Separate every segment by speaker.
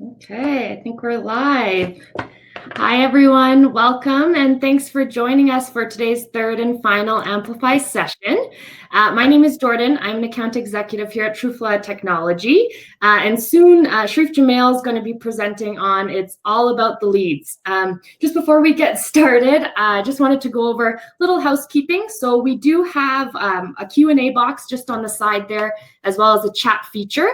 Speaker 1: Okay, I think we're live. Hi, everyone. Welcome, and thanks for joining us for today's third and final Amplify session. My name is Jordan. I'm an account executive here at Trufla Technology, and soon Sherif Gemayel is going to be presenting on It's All About the Leads. Just before we get started, I just wanted to go over a little housekeeping. So we do have a Q&A box just on the side there, as well as a chat feature.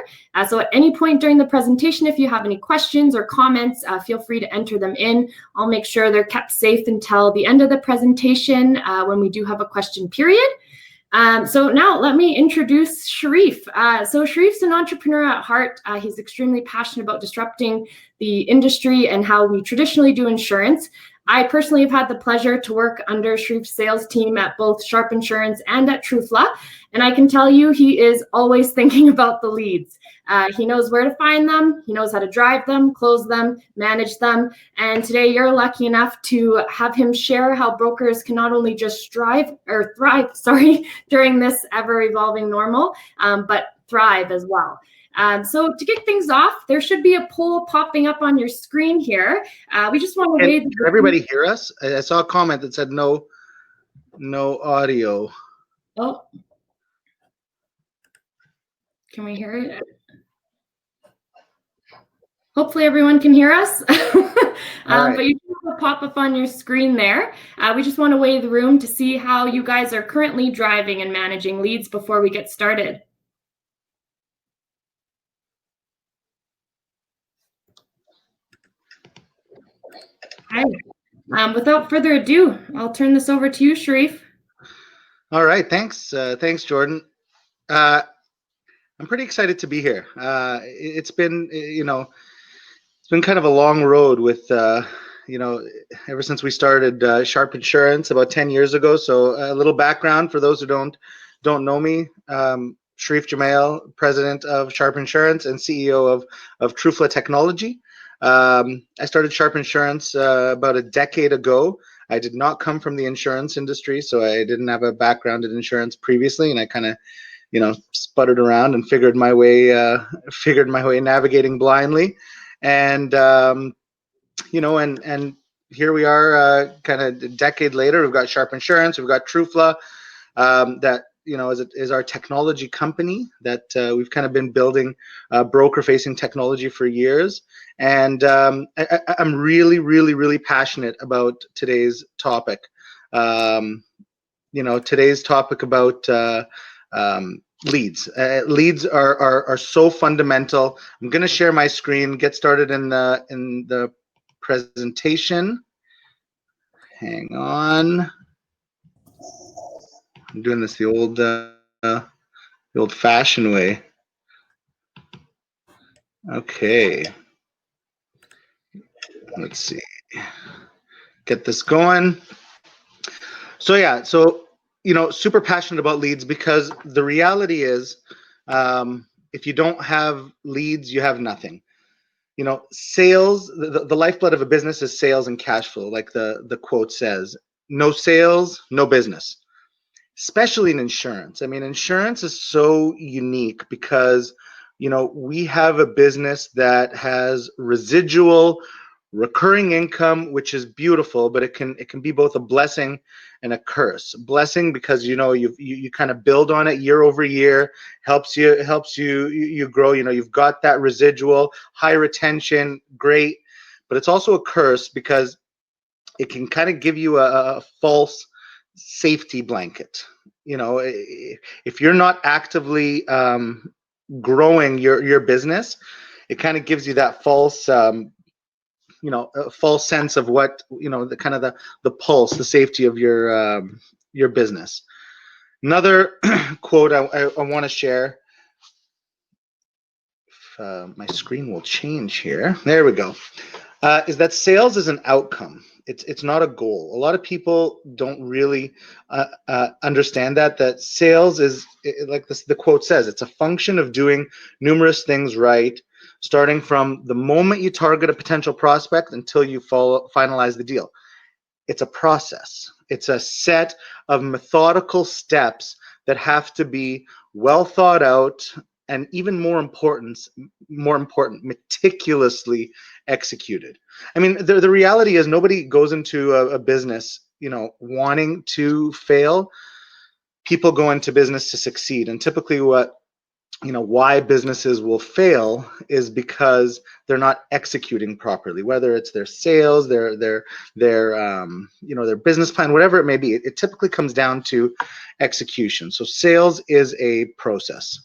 Speaker 1: So at any point during the presentation, if you have any questions or comments, feel free to enter them in. I'll make sure they're kept safe until the end of the presentation when we do have a question period. So now let me introduce Sherif. So Sherif's an entrepreneur at heart. He's extremely passionate about disrupting the industry and how we traditionally do insurance. I personally have had the pleasure to work under Sherif's sales team at both Sharp Insurance and at Trufla, and I can tell you he is always thinking about the leads. He knows where to find them, he knows how to drive them, close them, manage them, and today you're lucky enough to have him share how brokers can not only just thrive during this ever-evolving normal, but thrive as well. So to kick things off, there should be a poll popping up on your screen here. We just want to
Speaker 2: Can everybody hear us? I saw a comment that said no audio.
Speaker 1: Oh, can we hear it? Hopefully everyone can hear us.
Speaker 2: Right.
Speaker 1: But you will pop up on your screen there. We just want to weigh the room to see how you guys are currently driving and managing leads before we get started. Okay. Without further ado, I'll turn this over to you, Sherif.
Speaker 2: All right. Thanks. Thanks, Jordan. I'm pretty excited to be here. It's been, it's been kind of a long road with, ever since we started Sharp Insurance about 10 years ago. So a little background for those who don't know me. Sherif Gemayel, president of Sharp Insurance and CEO of Trufla Technology. I started Sharp Insurance about a decade ago. I did not come from the insurance industry, so I didn't have a background in insurance previously, and I kind of, sputtered around and figured my way navigating blindly, and and here we are, kind of a decade later. We've got Sharp Insurance, we've got Trufla, that is our technology company that we've kind of been building broker-facing technology for years. And I'm really passionate about today's topic. Today's topic about leads. Leads are so fundamental. I'm going to share my screen, get started in the presentation. Hang on. I'm doing this the old-fashioned way. Okay. Let's see. Get this going. So yeah, super passionate about leads, because the reality is, if you don't have leads, you have nothing. Sales, the lifeblood of a business is sales and cash flow, like the quote says. No sales, no business. Especially in insurance. I mean, insurance is so unique because, we have a business that has residual recurring income, which is beautiful, but it can be both a blessing and a curse. Blessing because you kind of build on it year over year, helps you grow. You've got that residual, high retention, great, but it's also a curse because it can kind of give you a false safety blanket. If you're not actively growing your business, it kind of gives you that false a false sense of what, the kind of the pulse, the safety of your business. Another quote I want to share. If my screen will change here. There we go. Is that sales is an outcome. It's not a goal. A lot of people don't really understand that sales is, like the quote says, it's a function of doing numerous things right, starting from the moment you target a potential prospect until you finalize the deal. It's a process. It's a set of methodical steps that have to be well thought out, and even more important, meticulously executed. I mean, the reality is nobody goes into a business, wanting to fail. People go into business to succeed, and typically why businesses will fail is because they're not executing properly, whether it's their sales, their business plan, whatever it may be. It typically comes down to execution. So sales is a process.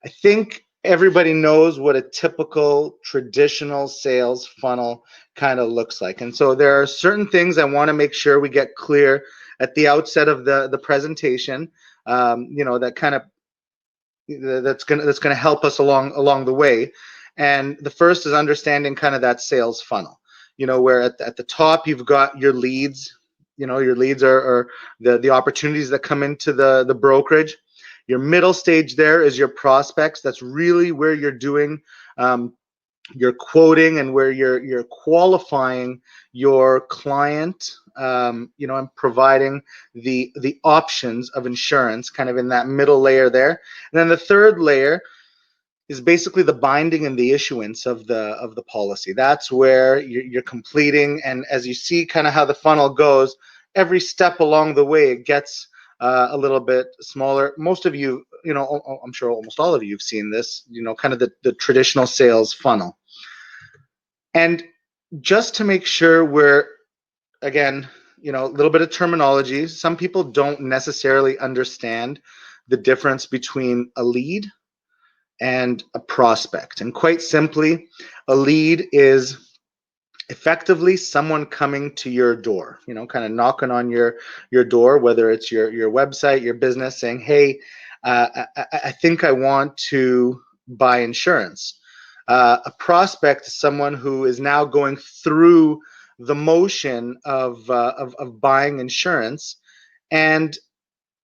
Speaker 2: I think everybody knows what a typical traditional sales funnel kind of looks like. And so there are certain things I want to make sure we get clear at the outset of the presentation, that kind of that's gonna help us along the way. And the first is understanding kind of that sales funnel, where at the top you've got your leads. Your leads are the opportunities that come into the brokerage. Your middle stage there is your prospects. That's really where you're doing your quoting and where you're qualifying your client, and providing the options of insurance kind of in that middle layer there. And then the third layer is basically the binding and the issuance of the policy. That's where you're completing, and as you see kind of how the funnel goes, every step along the way it gets a little bit smaller. Most of you, I'm sure almost all of you have seen this, kind of the traditional sales funnel. And just to make sure we're, again, a little bit of terminology. Some people don't necessarily understand the difference between a lead and a prospect. And quite simply, a lead is effectively someone coming to your door, kind of knocking on your door, whether it's your website, your business, saying, hey, I think I want to buy insurance. A prospect is someone who is now going through the motion of buying insurance, and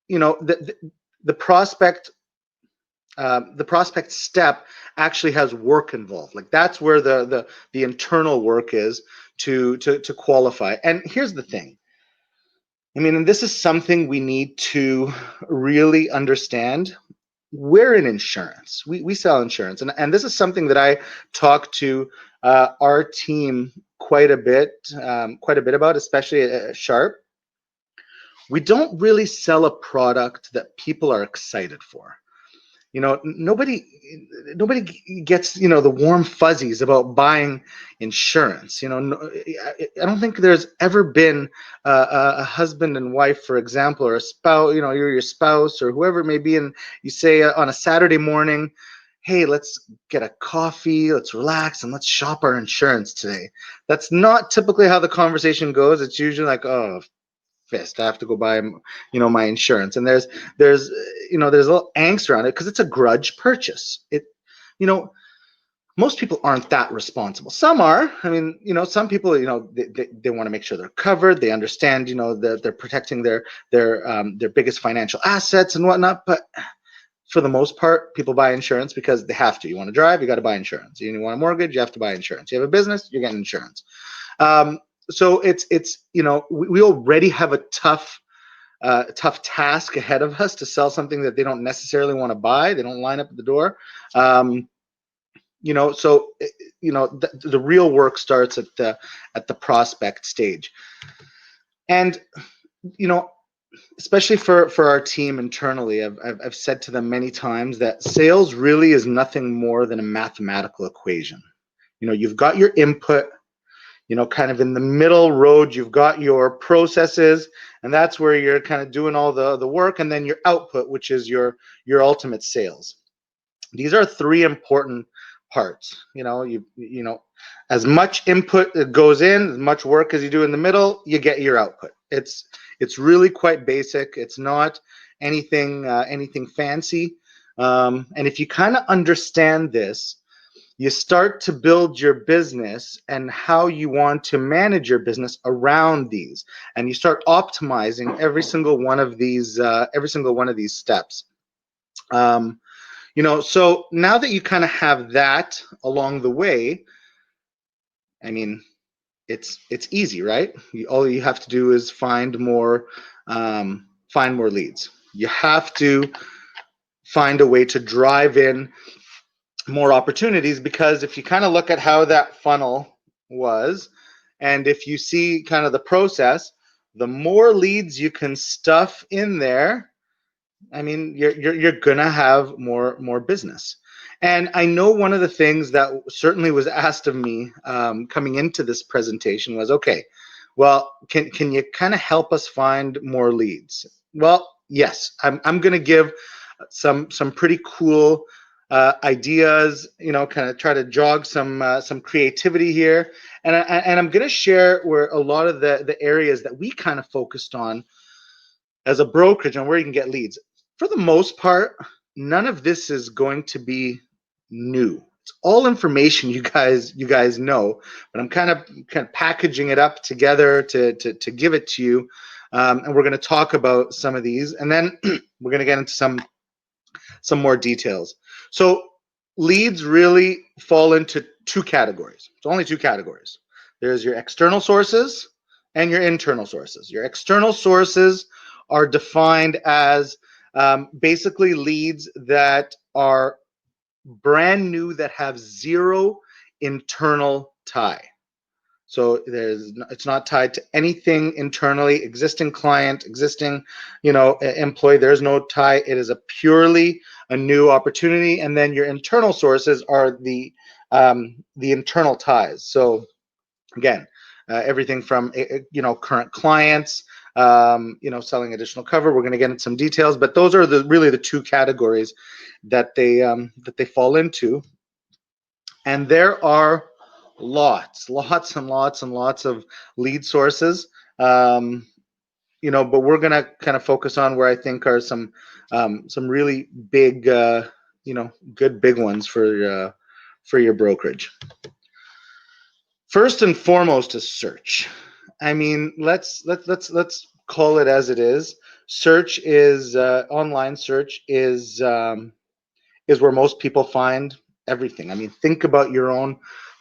Speaker 2: the prospect step actually has work involved. Like that's where the internal work is to qualify. And here's the thing. I mean, and this is something we need to really understand. We're in insurance. We sell insurance, and this is something that I talk to our team quite a bit about, especially at Sharp. We don't really sell a product that people are excited for. Nobody gets the warm fuzzies about buying insurance. I don't think there's ever been a husband and wife, for example, or a spouse. You're your spouse or whoever it may be, and you say on a Saturday morning, hey, let's get a coffee, let's relax, and let's shop our insurance today. That's not typically how the conversation goes. It's usually like, oh, fist, I have to go buy my insurance. And there's a little angst around it because it's a grudge purchase. Most people aren't that responsible. Some are. I mean, some people, they want to make sure they're covered. They understand, that they're protecting their biggest financial assets and whatnot. But for the most part, people buy insurance because they have to. You want to drive, you got to buy insurance. You want a mortgage, you have to buy insurance. You have a business, you're getting insurance. So it's we already have a tough task ahead of us to sell something that they don't necessarily want to buy. They don't line up at the door. So the real work starts at the prospect stage. And especially for our team internally, I've said to them many times that sales really is nothing more than a mathematical equation. You've got your input. Kind of in the middle road, you've got your processes, and that's where you're kind of doing all the work, and then your output, which is your ultimate sales. These are three important parts. As much input that goes in, as much work as you do in the middle, you get your output. It's really quite basic. It's not anything fancy. And if you kind of understand this, you start to build your business and how you want to manage your business around these, and you start optimizing every single one of these steps. So now that you kind of have that along the way, I mean, it's easy, right? All you have to do is find more leads. You have to find a way to drive in more opportunities, because if you kind of look at how that funnel was, and if you see kind of the process, the more leads you can stuff in there, I mean, you're gonna have more business. And I know one of the things that certainly was asked of me coming into this presentation was, okay, well, can you kind of help us find more leads? Well, yes, I'm gonna give some pretty cool ideas, you know, kind of try to jog some creativity here, and I'm gonna share where a lot of the areas that we kind of focused on as a brokerage and where you can get leads. For the most part, none of this is going to be new. It's all information you guys know, but I'm kind of packaging it up together to give it to you, and we're going to talk about some of these, and then we're going to get into some more details. So leads really fall into two categories. It's only two categories. There's your external sources and your internal sources. Your external sources are defined as basically leads that are brand new, that have zero internal tie. So it's not tied to anything internally, existing client, existing, you know, employee. There's no tie. It is a purely a new opportunity. And then your internal sources are the internal ties. So again, everything from you know, current clients, you know, selling additional cover. We're going to get into some details, but those are really the two categories that they fall into. And there are lots and lots of lead sources, you know, but we're going to kind of focus on where I think are some really big, you know, good big ones for your brokerage. First and foremost is search. I mean, let's call it as it is. Search is online search is where most people find everything. I mean, think about your own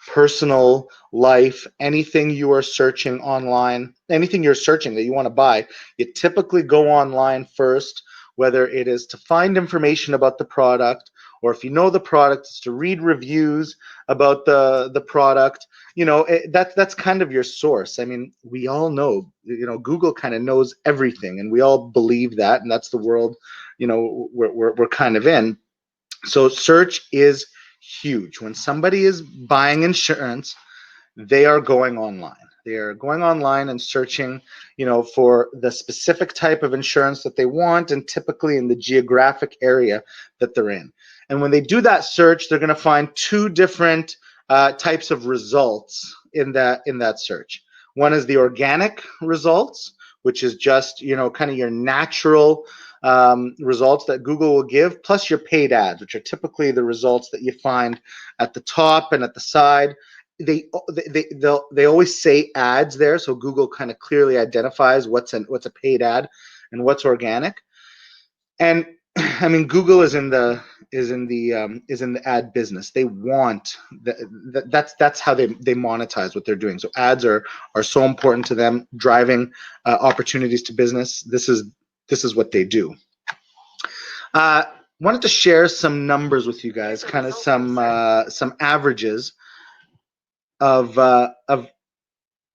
Speaker 2: personal life. Anything you are searching online, anything you're searching that you want to buy, you typically go online first, whether it is to find information about the product, or if you know the product, it's to read reviews about the product. You know, that's kind of your source. I mean, we all know, you know, Google kind of knows everything, and we all believe that, and that's the world, you know, we're kind of in. So search is huge. When somebody is buying insurance, they are going online. They are going online and searching, you know, for the specific type of insurance that they want, and typically in the geographic area that they're in. And when they do that search, they're going to find two different types of results in that search. One is the organic results, which is just, you know, kind of your natural results that Google will give, plus your paid ads, which are typically the results that you find at the top and at the side. They always say ads there, so Google kind of clearly identifies what's a paid ad and what's organic. And I mean, Google is in the ad business. They want that's how they monetize what they're doing. So ads are so important to them, driving opportunities to business. This is what they do. Wanted to share some numbers with you guys, kind of some averages of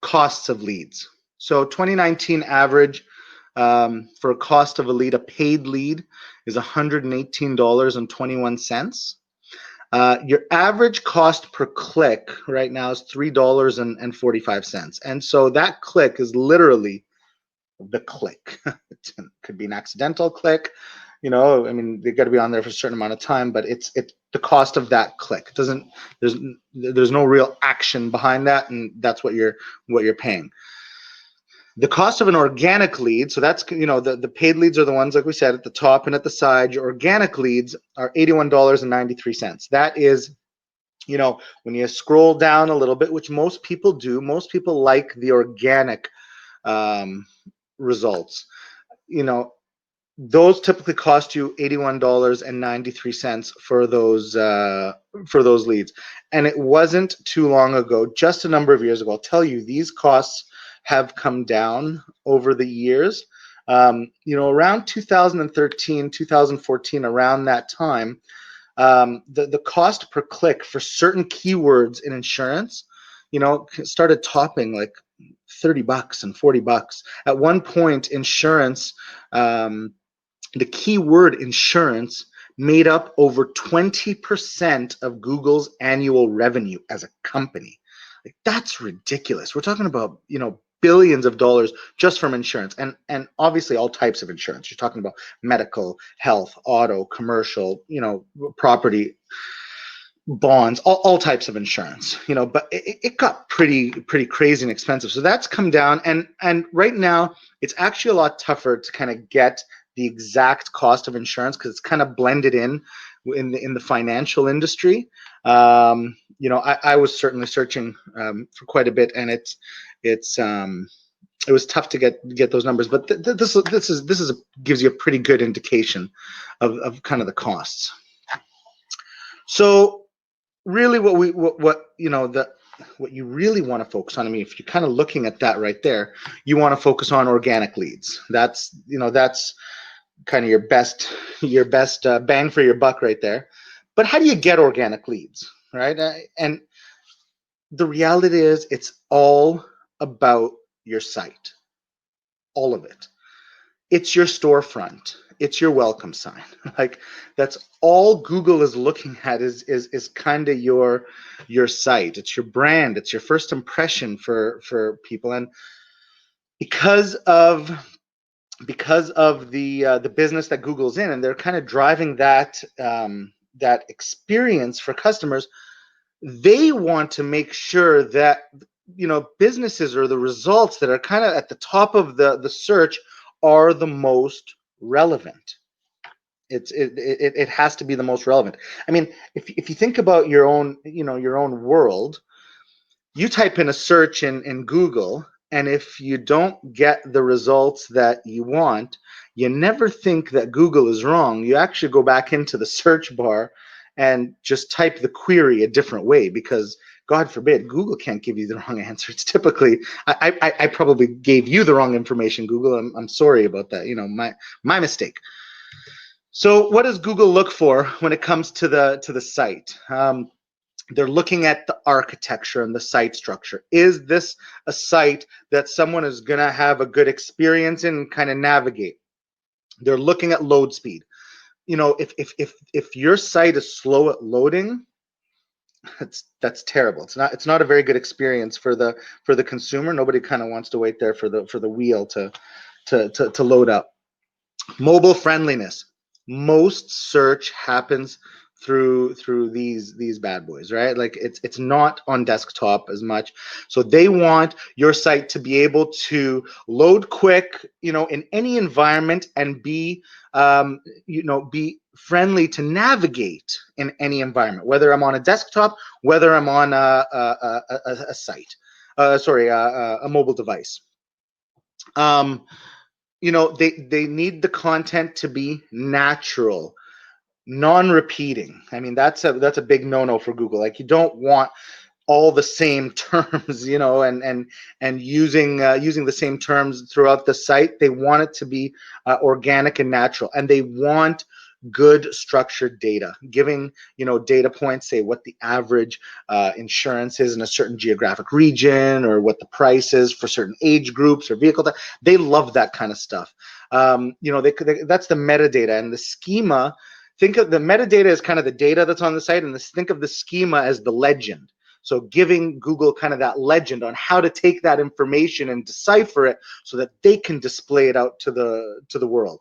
Speaker 2: costs of leads. So 2019 average for a cost of a lead, a paid lead, is $118.21. Your average cost per click right now is $3.45. And so that click is literally the click. It could be an accidental click. You know, I mean, they got to be on there for a certain amount of time, but it's the cost of that click. It doesn't, there's no real action behind that, and that's what you're paying. The cost of an organic lead, so that's, you know, the paid leads are the ones, like we said, at the top and at the side. Your organic leads are $81.93. That is, you know, when you scroll down a little bit, which most people do, most people like the organic results. You know, those typically cost you $81.93 for those leads. And it wasn't too long ago, just a number of years ago. I'll tell you, these costs have come down over the years. Around 2013, 2014, around that time, the cost per click for certain keywords in insurance, started topping like $30 and $40. At one point, insurance, the keyword insurance made up over 20% of Google's annual revenue as a company. Like, that's ridiculous. We're talking about, billions of dollars just from insurance, and obviously all types of insurance. You're talking about medical, health, auto, commercial, property, bonds, all types of insurance, but it got pretty crazy and expensive. So that's come down, and right now it's actually a lot tougher to kind of get the exact cost of insurance because it's kind of blended in the financial industry. I was certainly searching for quite a bit, and it was tough to get those numbers, but this gives you a pretty good indication of kind of the costs. So really what you really want to focus on, if you're kind of looking at that right there, you want to focus on organic leads. That's kind of your best bang for your buck right there. But how do you get organic leads, right? And the reality is it's all about your site, all of it. It's your storefront. It's your welcome sign. Like, that's all Google is looking at is kind of your site. It's your brand. It's your first impression for people. And because of the business that Google's in, and they're kind of driving that experience for customers, they want to make sure that businesses or the results that are kind of at the top of the search are the most relevant. It has to be the most relevant. If you think about your own world, you type in a search in Google, and if you don't get the results that you want, you never think that Google is wrong. You actually go back into the search bar and just type the query a different way, because God forbid, Google can't give you the wrong answer. It's typically, I probably gave you the wrong information, Google. I'm sorry about that. My mistake. So what does Google look for when it comes to the site? They're looking at the architecture and the site structure. Is this a site that someone is going to have a good experience in and kind of navigate? They're looking at load speed. If your site is slow at loading, that's terrible. It's not a very good experience for the consumer. Nobody kind of wants to wait there for the wheel to load up. Mobile friendliness. Most search happens through these bad boys, right? Like, it's not on desktop as much. So they want your site to be able to load quick, in any environment, and be friendly to navigate in any environment, whether I'm on a desktop, whether I'm on a site, a mobile device. They need the content to be natural, non-repeating. That's a big no-no for Google. Like, you don't want all the same terms, and using the same terms throughout the site. They want it to be organic and natural, and they want good structured data, giving data points, say what the average insurance is in a certain geographic region, or what the price is for certain age groups or vehicle type. They love that kind of stuff. That's the metadata, and the schema. Think of the metadata as kind of the data that's on the site, and think of the schema as the legend. So giving Google kind of that legend on how to take that information and decipher it so that they can display it out to the world.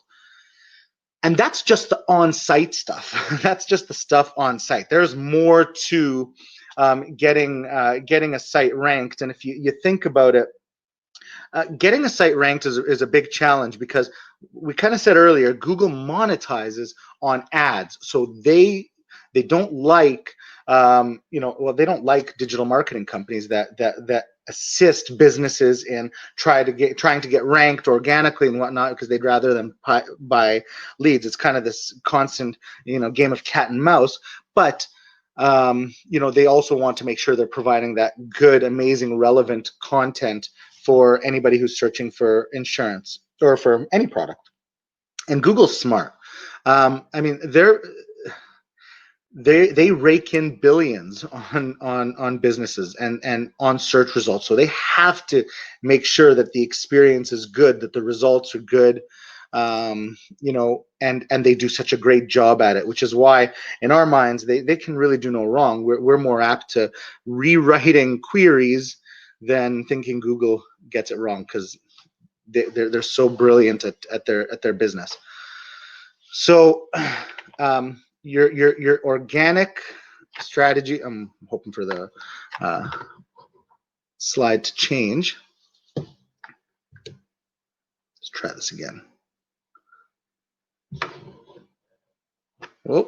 Speaker 2: And that's just the on-site stuff. That's just the stuff on site. There's more to getting a site ranked. And if you think about it, getting a site ranked is a big challenge, because we kind of said earlier, Google monetizes on ads. So they don't like they don't like digital marketing companies that assist businesses in trying to get ranked organically and whatnot, because they'd rather them buy leads. It's kind of this constant game of cat and mouse. But they also want to make sure they're providing that good, amazing, relevant content for anybody who's searching for insurance. or for any product. And Google's smart. I mean, they rake in billions on businesses and on search results. So they have to make sure that the experience is good, that the results are good, you know, and they do such a great job at it, which is why in our minds they can really do no wrong. We're more apt to rewriting queries than thinking Google gets it wrong, because they're so brilliant at their business. So your organic strategy, I'm hoping for the slide to change. Let's try this again. Oh,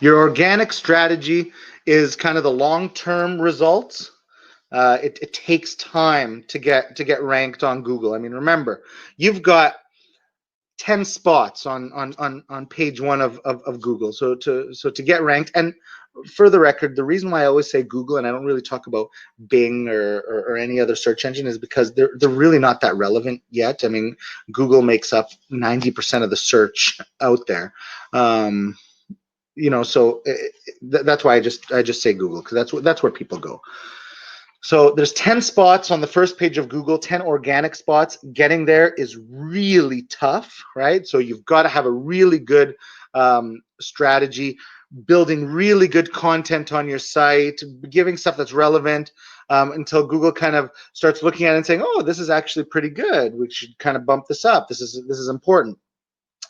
Speaker 2: your organic strategy is kind of the long-term results. It takes time to get ranked on Google. I mean, remember, you've got 10 spots on page one of Google. So to get ranked, and for the record, the reason why I always say Google and I don't really talk about Bing or any other search engine is because they're really not that relevant yet. I mean, Google makes up 90% of the search out there. You know, so that's why I just say Google, because that's where people go. So there's 10 spots on the first page of Google, 10 organic spots. Getting there is really tough, right? So you've got to have a really good strategy, building really good content on your site, giving stuff that's relevant, until Google kind of starts looking at it and saying, oh, this is actually pretty good. We should kind of bump this up. This is important.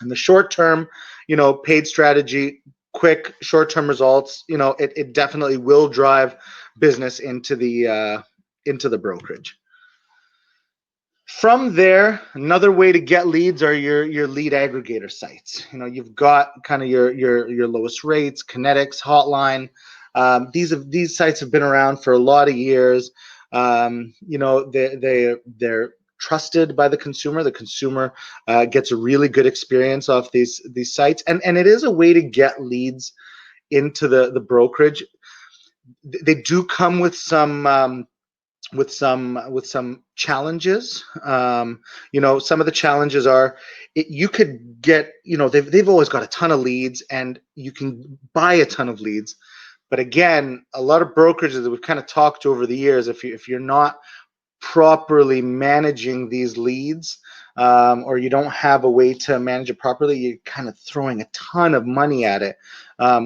Speaker 2: In the short term, you know, paid strategy, quick short-term results, you know, it definitely will drive business into the brokerage. From there, another way to get leads are your lead aggregator sites. You know, you've got kind of your lowest rates, Kinetics, Hotline. These sites have been around for a lot of years. You know, they're trusted by the consumer. The consumer gets a really good experience off these sites, and it is a way to get leads into the brokerage. They do come with some challenges. You know, some of the challenges are you could get, you know, they've always got a ton of leads and you can buy a ton of leads. But again, a lot of brokerages that we've kind of talked to over the years, if you're not properly managing these leads, or you don't have a way to manage it properly, you're kind of throwing a ton of money at it,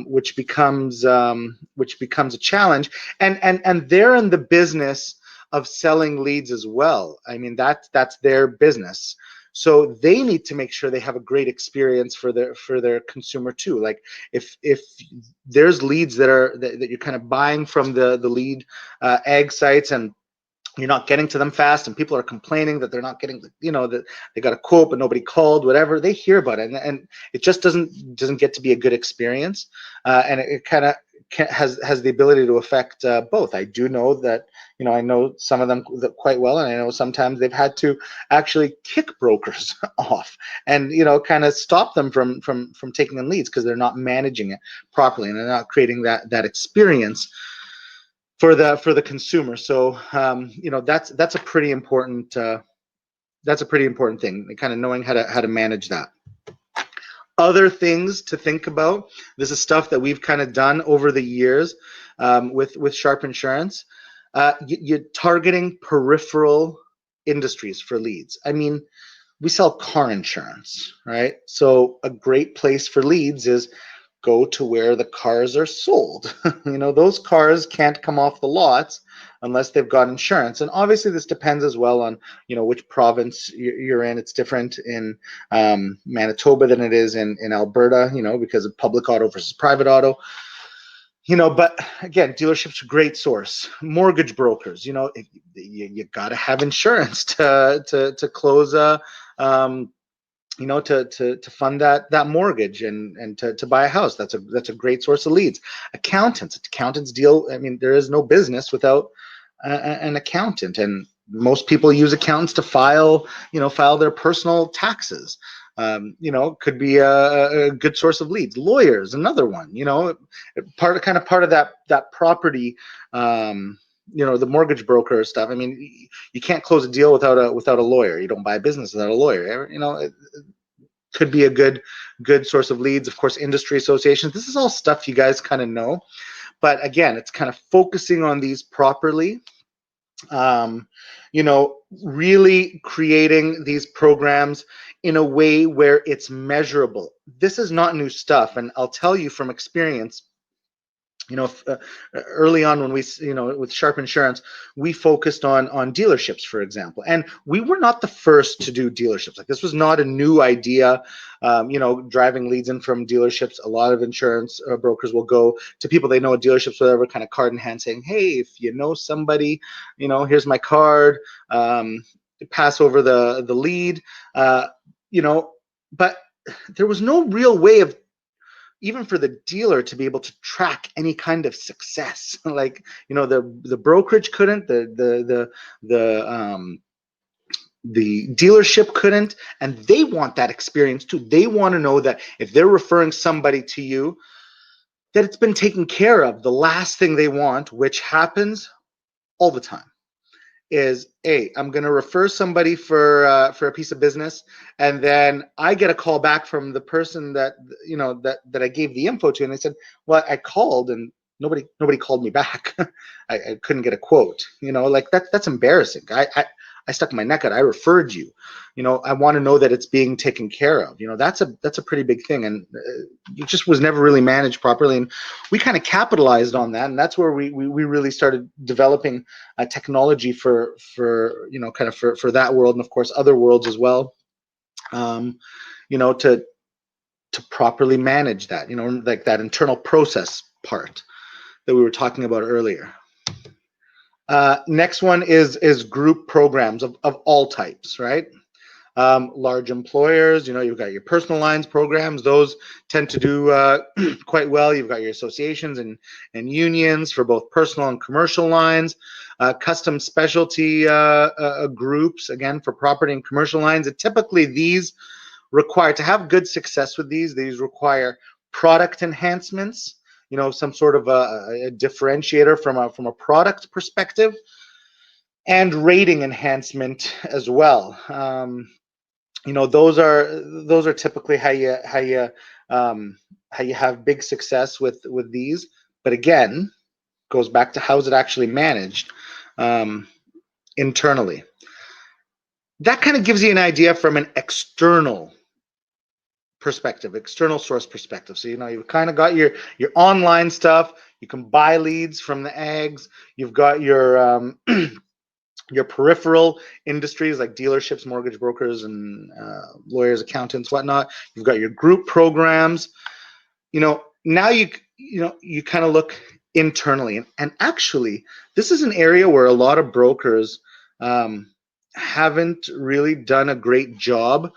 Speaker 2: which becomes a challenge. And they're in the business of selling leads as well. I mean, that's their business. So they need to make sure they have a great experience for their consumer too. Like if there's leads that you're kind of buying from the lead ag sites, and you're not getting to them fast, and people are complaining that they're not getting, you know, that they got a quote but nobody called, whatever, they hear about it, and it just doesn't get to be a good experience, and it kind of has the ability to affect both. I do know that, you know, I know some of them quite well, and I know sometimes they've had to actually kick brokers off and, you know, kind of stop them from taking in leads because they're not managing it properly and they're not creating that experience for the consumer. So you know, that's a pretty important thing, kind of knowing how to manage that. Other things to think about, this is stuff that we've kind of done over the years with Sharp Insurance. You're targeting peripheral industries for leads. I mean, we sell car insurance, right? So a great place for leads is go to where the cars are sold. You know, those cars can't come off the lots unless they've got insurance. And obviously this depends as well on, you know, which province you're in. It's different in Manitoba than it is in Alberta, you know, because of public auto versus private auto. You know, but again, dealerships are a great source. Mortgage brokers, you know, you got to have insurance to close a you know, to fund that mortgage and to buy a house. That's a great source of leads. Accountants deal. I mean, there is no business without an accountant, and most people use accountants to file their personal taxes. You know, could be a good source of leads. Lawyers, another one. You know, part of that property the mortgage broker stuff. I mean, you can't close a deal without a lawyer. You don't buy a business without a lawyer. It could be a good source of leads. Of course, industry associations. This is all stuff you guys kind of know. But again, it's kind of focusing on these properly. Really creating these programs in a way where it's measurable. This is not new stuff, and I'll tell you from experience. Early on when we, with Sharp Insurance, we focused on dealerships, for example, and we were not the first to do dealerships. Like, this was not a new idea. Driving leads in from dealerships. A lot of insurance brokers will go to people they know at dealerships, whatever, kind of card in hand, saying, "Hey, if you know somebody, here's my card. Pass over the lead." But there was no real way of, even for the dealer, to be able to track any kind of success. Like, the brokerage couldn't, the dealership couldn't, and they want that experience too. They want to know that if they're referring somebody to you, that it's been taken care of. The last thing they want, which happens all the time, is, hey, I'm going to refer somebody for a piece of business, and then I get a call back from the person that that I gave the info to, and they said, "Well, I called and nobody called me back. I couldn't get a quote." Like, that's embarrassing. I stuck my neck out. I referred you. I want to know that it's being taken care of. That's a pretty big thing, and it just was never really managed properly. And we kind of capitalized on that, and that's where we really started developing technology for that world, and of course other worlds as well. To properly manage that. Like that internal process part that we were talking about earlier. Next one is group programs of all types, right? Large employers, you've got your personal lines programs. Those tend to do quite well. You've got your associations and unions for both personal and commercial lines. Custom specialty groups, again, for property and commercial lines. And typically these require, to have good success with these require product enhancements, some sort of a differentiator from a product perspective, and rating enhancement as well. Those are typically how you have big success with these. But again, goes back to, how is it actually managed internally. That kind of gives you an idea from an external perspective, external source perspective. So you've kind of got your online stuff. You can buy leads from the ags. You've got your your peripheral industries like dealerships, mortgage brokers, and lawyers, accountants, whatnot. You've got your group programs. Now you kind of look internally, and actually this is an area where a lot of brokers haven't really done a great job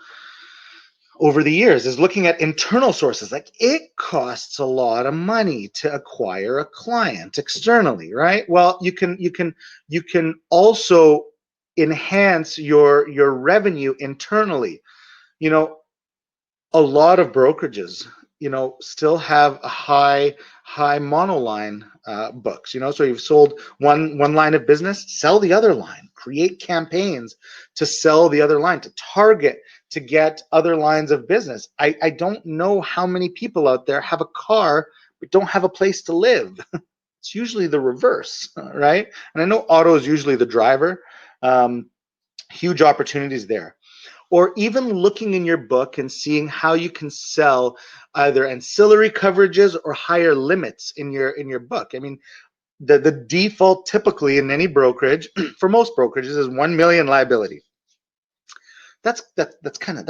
Speaker 2: over the years, is looking at internal sources. Like, it costs a lot of money to acquire a client externally, right? Well, you can also enhance your revenue internally. A lot of brokerages, still have a high monoline books. So you've sold one line of business, sell the other line, create campaigns to sell the other line, to target, to get other lines of business. I don't know how many people out there have a car but don't have a place to live. It's usually the reverse, right? And I know auto is usually the driver. Huge opportunities there. Or even looking in your book and seeing how you can sell either ancillary coverages or higher limits in your book. I mean, the default typically in any brokerage, for most brokerages, is 1 million liability. That's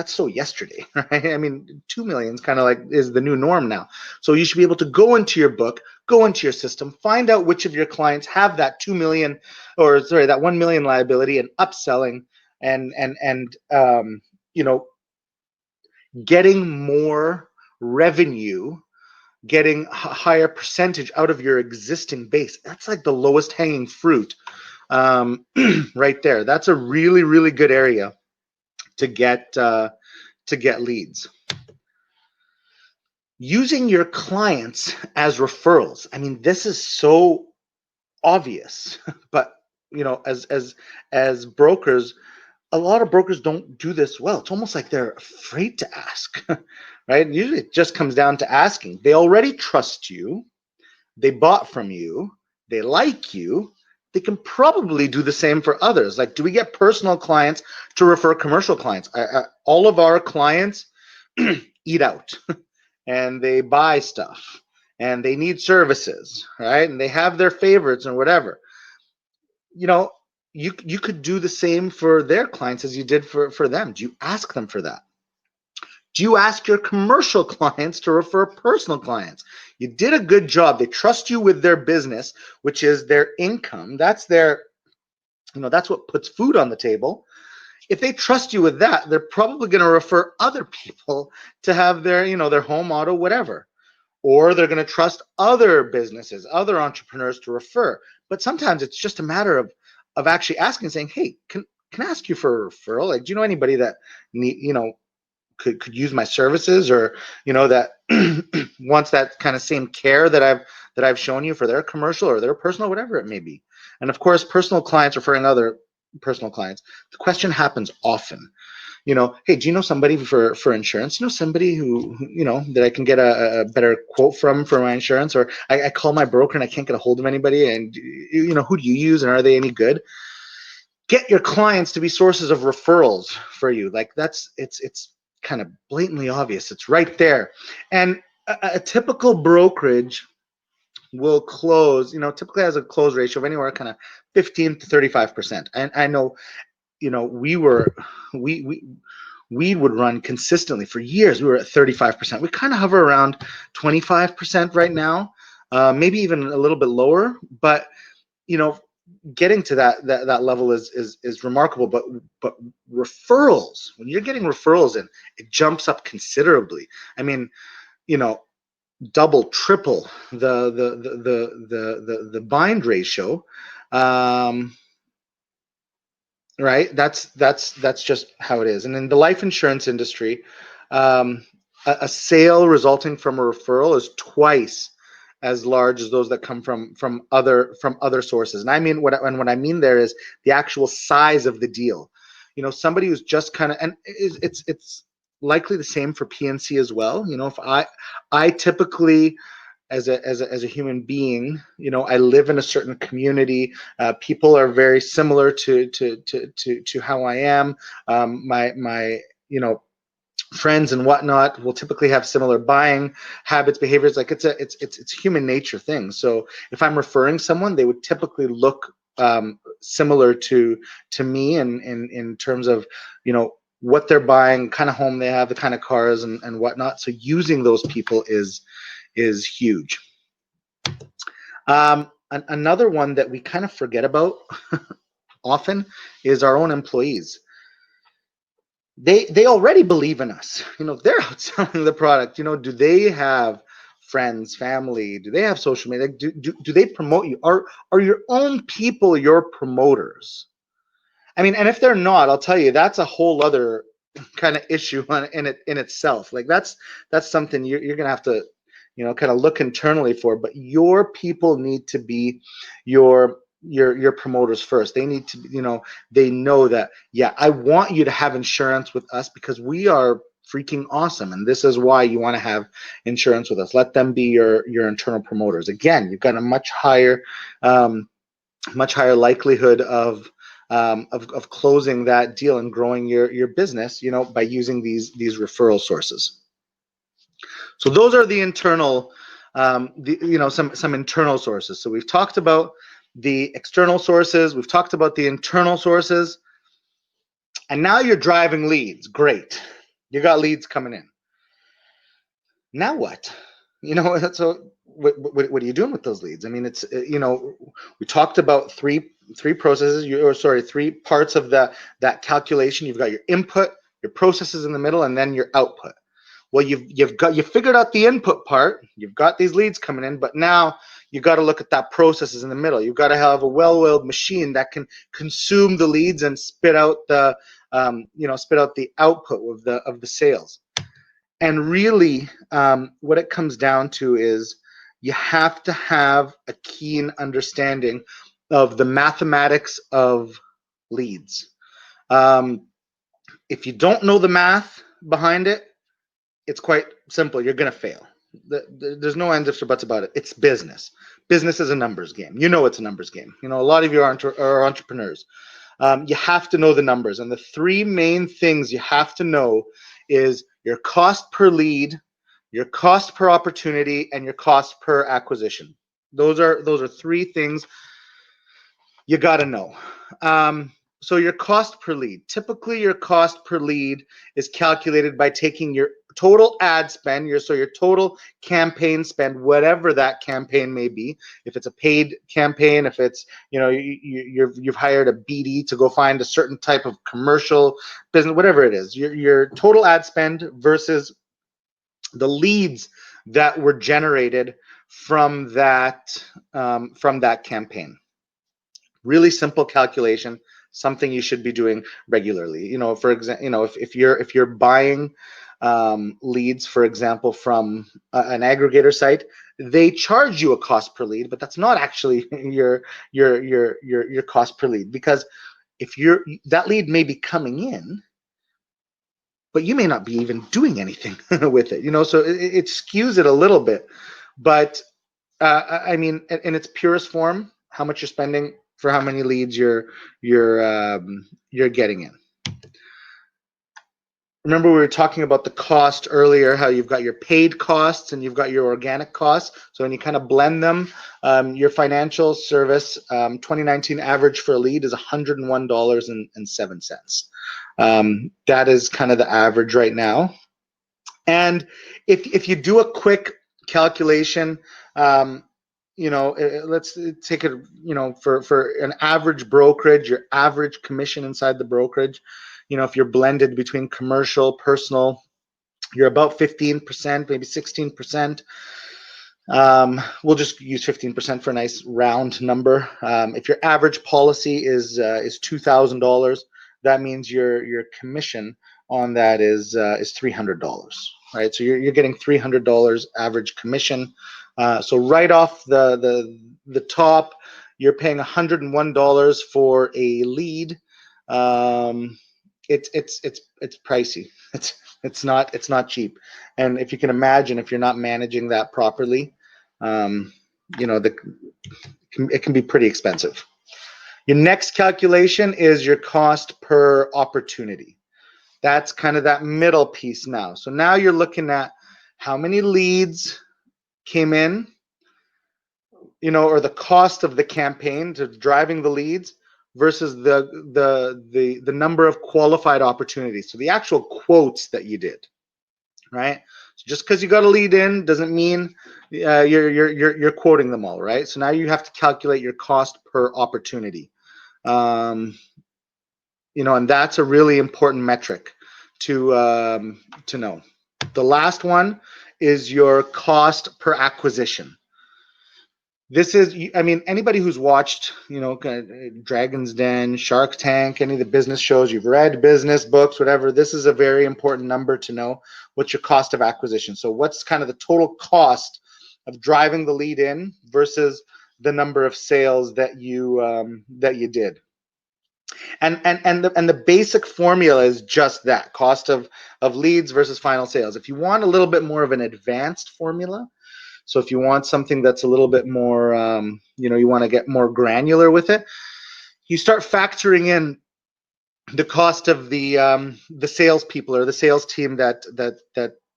Speaker 2: so yesterday, right? I mean, 2 million is kind of like, is the new norm now. So you should be able to go into your book, go into your system, find out which of your clients have that 2 million, or sorry, that 1 million liability, and upselling and getting more revenue, getting a higher percentage out of your existing base. That's like the lowest hanging fruit right there. That's a really, really good area to get leads. Using your clients as referrals. I mean, this is so obvious, but as brokers, a lot of brokers don't do this well. It's almost like they're afraid to ask, right? Usually it just comes down to asking. They already trust you. They bought from you. They like you. They can probably do the same for others. Like, do we get personal clients to refer commercial clients? All of our clients eat out and they buy stuff and they need services, right? And they have their favorites and whatever. You could do the same for their clients as you did for them. Do you ask them for that? Do you ask your commercial clients to refer personal clients? You did a good job. They trust you with their business, which is their income. That's that's what puts food on the table. If they trust you with that, they're probably going to refer other people to have their home, auto, whatever. Or they're going to trust other businesses, other entrepreneurs to refer. But sometimes it's just a matter of actually asking, saying, hey, can I ask you for a referral? Like, do you know anybody that could use my services, or that wants that kind of same care that I've shown you for their commercial or their personal, whatever it may be. And of course, personal clients referring other personal clients. The question happens often. Hey, do you know somebody for insurance? Somebody who that I can get a better quote from for my insurance? Or I call my broker and I can't get a hold of anybody, and who do you use, and are they any good? Get your clients to be sources of referrals for you. Like, it's kind of blatantly obvious. It's right there. And a typical brokerage will close, typically has a close ratio of anywhere kind of 15 to 35%. And I know, we would run consistently for years. We were at 35%. We kind of hover around 25% right now, maybe even a little bit lower. But getting to that level is remarkable. But referrals, when you're getting referrals in, it jumps up considerably. I mean, double, triple the bind ratio. Right? That's just how it is. And in the life insurance industry, a sale resulting from a referral is twice as large as those that come from other sources. And I mean, what I mean there is the actual size of the deal. Somebody who's just kind of, and it's likely the same for PNC as well. If I typically, as a human being, I live in a certain community. People are very similar to how I am. My friends and whatnot will typically have similar buying habits, behaviors. Like, it's human nature thing. So if I'm referring someone, they would typically look similar to me in terms of what they're buying, kind of home they have, the kind of cars and whatnot. So using those people is huge. Another one that we kind of forget about often is our own employees. They already believe in us. They're out selling the product. Do they have friends, family? Do they have social media? Do they promote you? Are your own people your promoters? I mean, and if they're not, I'll tell you, that's a whole other kind of issue in itself. Like, that's something you're gonna have to kind of look internally for. But your people need to be your promoters first. They need to, they know that, yeah, I want you to have insurance with us because we are freaking awesome, and this is why you want to have insurance with us. Let them be your internal promoters. Again, you've got a much higher likelihood of closing that deal and growing your business, by using these referral sources. So those are the internal, some internal sources. So we've talked about the external sources. We've talked about the internal sources. And now you're driving leads. Great. You got leads coming in. Now what? So what are you doing with those leads? I mean, it's, we talked about three processes, three parts of that calculation. You've got your input, your processes in the middle, and then your output. Well, you figured out the input part. You've got these leads coming in, but now you've got to look at that processes in the middle. You've got to have a well-oiled machine that can consume the leads and spit out the output of the sales. And really, what it comes down to is, you have to have a keen understanding of the mathematics of leads. If you don't know the math behind it, it's quite simple. You're going to fail. There's no end ifs or buts about it. It's business. Business is a numbers game. You know it's a numbers game. You know, a lot of you are entrepreneurs. You have to know the numbers. And the three main things you have to know is your cost per lead, your cost per opportunity, and your cost per acquisition. Those are three things you got to know. So your cost per lead. Typically, your cost per lead is calculated by taking your total ad spend, your total campaign spend, whatever that campaign may be. If it's a paid campaign, if it's, you know, you've hired a BD to go find a certain type of commercial business, whatever it is, your total ad spend versus the leads that were generated from that campaign. Really simple calculation, something you should be doing regularly. You know, for example, you know, if you're buying leads, for example, from an aggregator site, they charge you a cost per lead, but that's not actually your cost per lead, because if that lead may be coming in, but you may not be even doing anything with it. You know, so it skews it a little bit, but I mean, in its purest form, how much you're spending for how many leads you're getting in. Remember, we were talking about the cost earlier, how you've got your paid costs and you've got your organic costs. So when you kind of blend them, your financial service 2019 average for a lead is $101.07. That is kind of the average right now. And if you do a quick calculation, you know, let's take it, you know, for an average brokerage, your average commission inside the brokerage, you know, if you're blended between commercial, personal, you're about 15%, maybe 16%. We'll just use 15% for a nice round number. If your average policy is $2,000, that means your commission on that is $300, right? So you're getting $300 average commission. So right off the top, you're paying $101 for a lead. It's pricey. It's not cheap. And if you can imagine, if you're not managing that properly, you know, it can be pretty expensive. Your next calculation is your cost per opportunity. That's kind of that middle piece now. So now you're looking at how many leads came in, you know, or the cost of the campaign to driving the leads versus the number of qualified opportunities. So the actual quotes that you did, right? So just because you got a lead in doesn't mean you're quoting them all, right? So now you have to calculate your cost per opportunity. You know, and that's a really important metric to know. The last one is your cost per acquisition. This is, I mean, anybody who's watched, you know, Dragon's Den, Shark Tank, any of the business shows, you've read business books, whatever, this is a very important number to know. What's your cost of acquisition? So what's kind of the total cost of driving the lead in versus the number of sales that you did? And the basic formula is just that: cost of leads versus final sales. If you want a little bit more of an advanced formula, so if you want something that's a little bit more, you know, you want to get more granular with it, you start factoring in the cost of the salespeople or the sales team that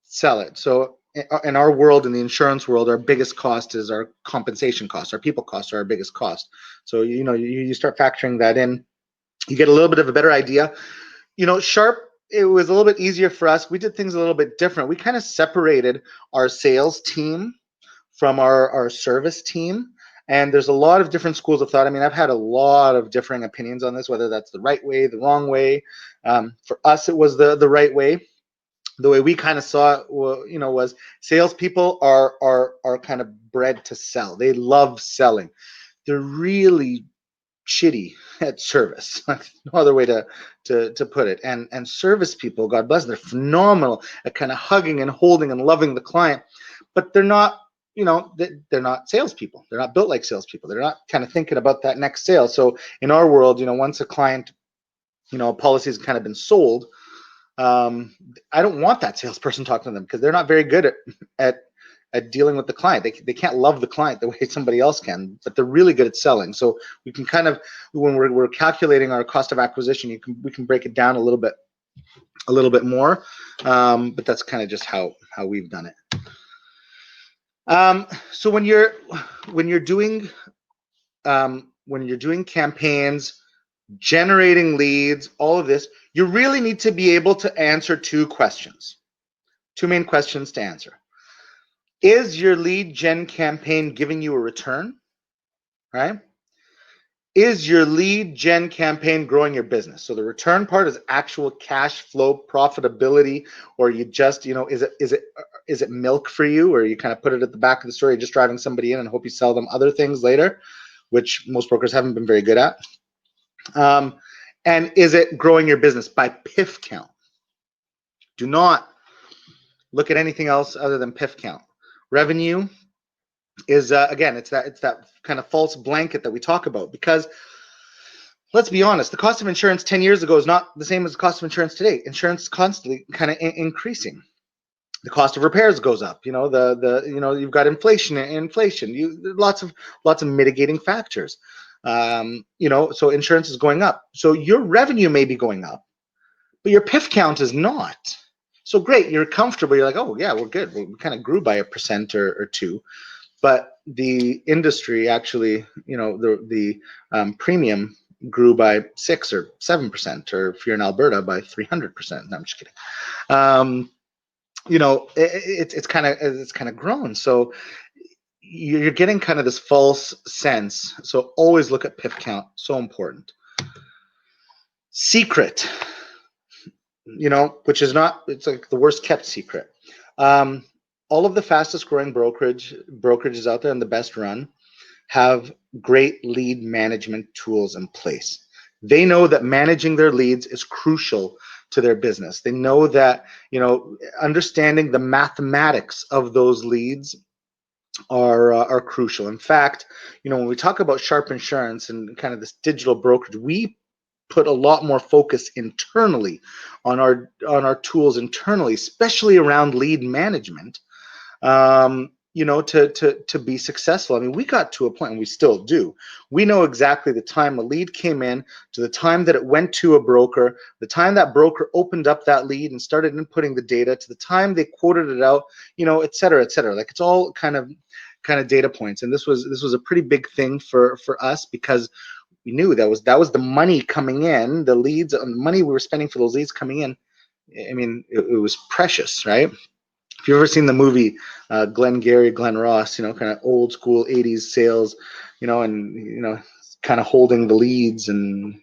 Speaker 2: sell it. So in our world, in the insurance world, our biggest cost is our compensation cost. Our people costs are our biggest cost. So you know, you start factoring that in, you get a little bit of a better idea. You know, Sharp, it was a little bit easier for us. We did things a little bit different. We kind of separated our sales team from our service team. And there's a lot of different schools of thought. I mean, I've had a lot of differing opinions on this, whether that's the right way, the wrong way. For us, it was the right way. The way we kind of saw it, you know, was salespeople are kind of bred to sell. They love selling. They're really shitty at service. No other way to put it. And service people, God bless them, they're phenomenal at kind of hugging and holding and loving the client, but they're not, they're not salespeople. They're not built like salespeople. They're not kind of thinking about that next sale. So in our world, once a client, a policy has kind of been sold, I don't want that salesperson talking to them, because they're not very good at dealing with the client. They can't love the client the way somebody else can, but they're really good at selling. So we can kind of, when we're calculating our cost of acquisition, we can break it down a little bit more, but that's kind of just how we've done it. So when you're doing campaigns, generating leads, all of this, you really need to be able to answer two main questions to answer. Is your lead gen campaign giving you a return, right? Is your lead gen campaign growing your business? So the return part is actual cash flow profitability, or you just, is it milk for you, or you kind of put it at the back of the store, you're just driving somebody in and hope you sell them other things later, which most brokers haven't been very good at. And is it growing your business by PIF count? Do not look at anything else other than PIF count. Revenue is, again, it's that kind of false blanket that we talk about, because let's be honest, the cost of insurance 10 years ago is not the same as the cost of insurance today. Insurance is constantly kind of increasing. The cost of repairs goes up. You've got inflation. Lots of mitigating factors. So insurance is going up. So your revenue may be going up, but your PIF count is not. So great, you're comfortable. You're like, oh yeah, we're good. We kind of grew by 1% or 2%, but the industry actually, the premium grew by 6 or 7%, or if you're in Alberta, by 300%. No, I'm just kidding. It's kind of grown. So you're getting kind of this false sense. So always look at PIF count. So important. Secret, which is not, it's like the worst kept secret. All of the fastest growing brokerages out there and the best run have great lead management tools in place. They know that managing their leads is crucial to their business. They know that, understanding the mathematics of those leads are crucial. In fact, when we talk about Sharp Insurance and kind of this digital brokerage, we put a lot more focus internally on our tools internally, especially around lead management, to be successful. I mean, we got to a point, and we still do. We know exactly the time a lead came in, to the time that it went to a broker, the time that broker opened up that lead and started inputting the data, to the time they quoted it out, et cetera, et cetera. Like, it's all kind of data points. And this was a pretty big thing for us, because we knew that was the money coming in, the leads, and the money we were spending for those leads coming in. I mean, it was precious, right? If you've ever seen the movie Glenn Ross, kind of old school 80s sales, and kind of holding the leads and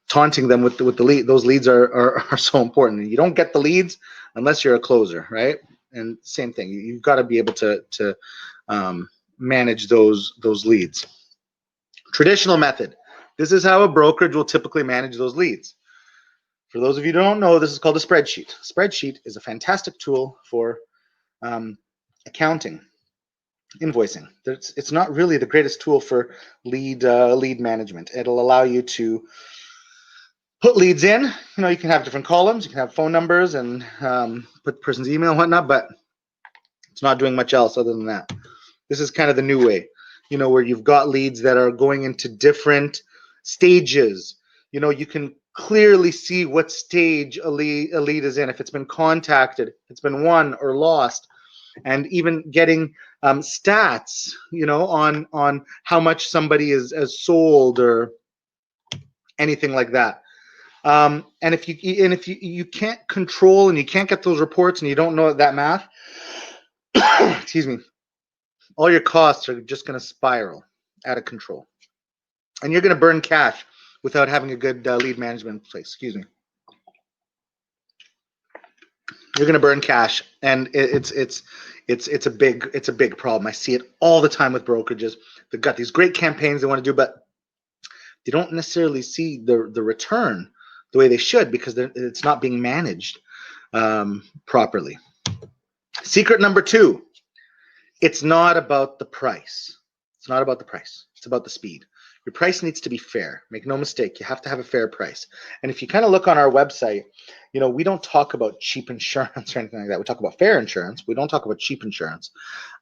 Speaker 2: taunting them with the lead. Those leads are so important. You don't get the leads unless you're a closer, right? And same thing, you've got to be able to manage those leads. Traditional method. This is how a brokerage will typically manage those leads. For those of you who don't know, this is called a spreadsheet. A spreadsheet is a fantastic tool for accounting, invoicing. It's not really the greatest tool for lead management. It'll allow you to put leads in. You can have different columns. You can have phone numbers and put the person's email and whatnot, but it's not doing much else other than that. This is kind of the new way, where you've got leads that are going into different stages. You can clearly see what stage a lead is in, if it's been contacted, if it's been won or lost, and even getting stats, on how much somebody has sold or anything like that. And if you can't control and you can't get those reports and you don't know that math, excuse me, all your costs are just going to spiral out of control, and you're going to burn cash without having a good lead management in place. Excuse me. You're going to burn cash, and it's a big problem. I see it all the time with brokerages. They've got these great campaigns they want to do, but they don't necessarily see the return the way they should, because it's not being managed properly. Secret number 2: It's not about the price. It's not about the price. It's about the speed. Your price needs to be fair. Make no mistake. You have to have a fair price. And if you kind of look on our website, we don't talk about cheap insurance or anything like that. We talk about fair insurance. We don't talk about cheap insurance.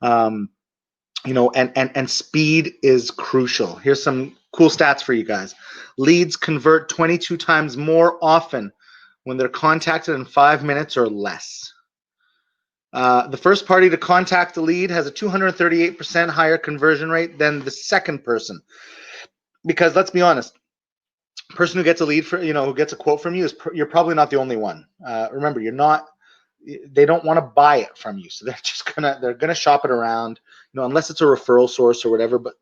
Speaker 2: And speed is crucial. Here's some cool stats for you guys. Leads convert 22 times more often when they're contacted in 5 minutes or less. The first party to contact the lead has a 238% higher conversion rate than the second person. Because let's be honest, the person who gets a lead who gets a quote from you you're probably not the only one. Remember, they don't want to buy it from you, so they're gonna shop it around, unless it's a referral source or whatever. But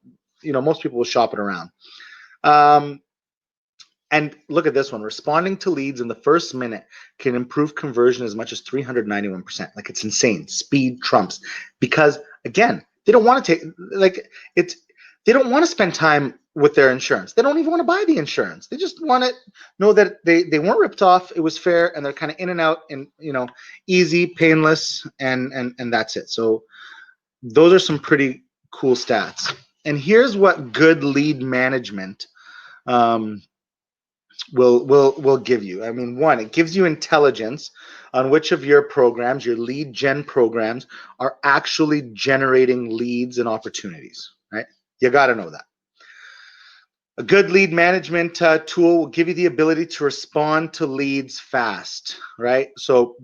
Speaker 2: most people will shop it around. And look at this one. Responding to leads in the first minute can improve conversion as much as 391%. Like, it's insane. Speed trumps. Because again, they don't want to they don't want to spend time with their insurance. They don't even want to buy the insurance. They just want to know that they weren't ripped off. It was fair, and they're kind of in and out, and easy, painless, and that's it. So those are some pretty cool stats. And here's what good lead management will give you. I mean, one, it gives you intelligence on which of your programs, your lead gen programs, are actually generating leads and opportunities, right? You got to know that. A good lead management tool will give you the ability to respond to leads fast, right? So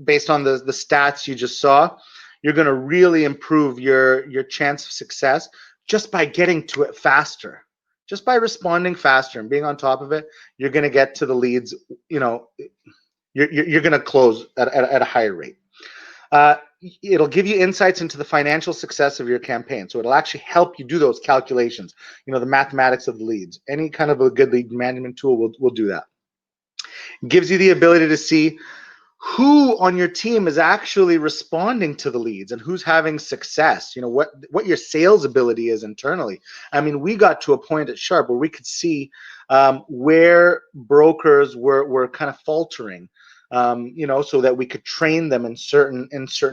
Speaker 2: based on the stats you just saw, you're going to really improve your chance of success just by getting to it faster. Just by responding faster and being on top of it, you're going to get to the leads. You're going to close at a higher rate. It'll give you insights into the financial success of your campaign. So it'll actually help you do those calculations, the mathematics of the leads. Any kind of a good lead management tool will do that. It gives you the ability to see who on your team is actually responding to the leads and who's having success, what your sales ability is internally. I mean, we got to a point at Sharp where we could see where brokers were kind of faltering, so that we could train them in certain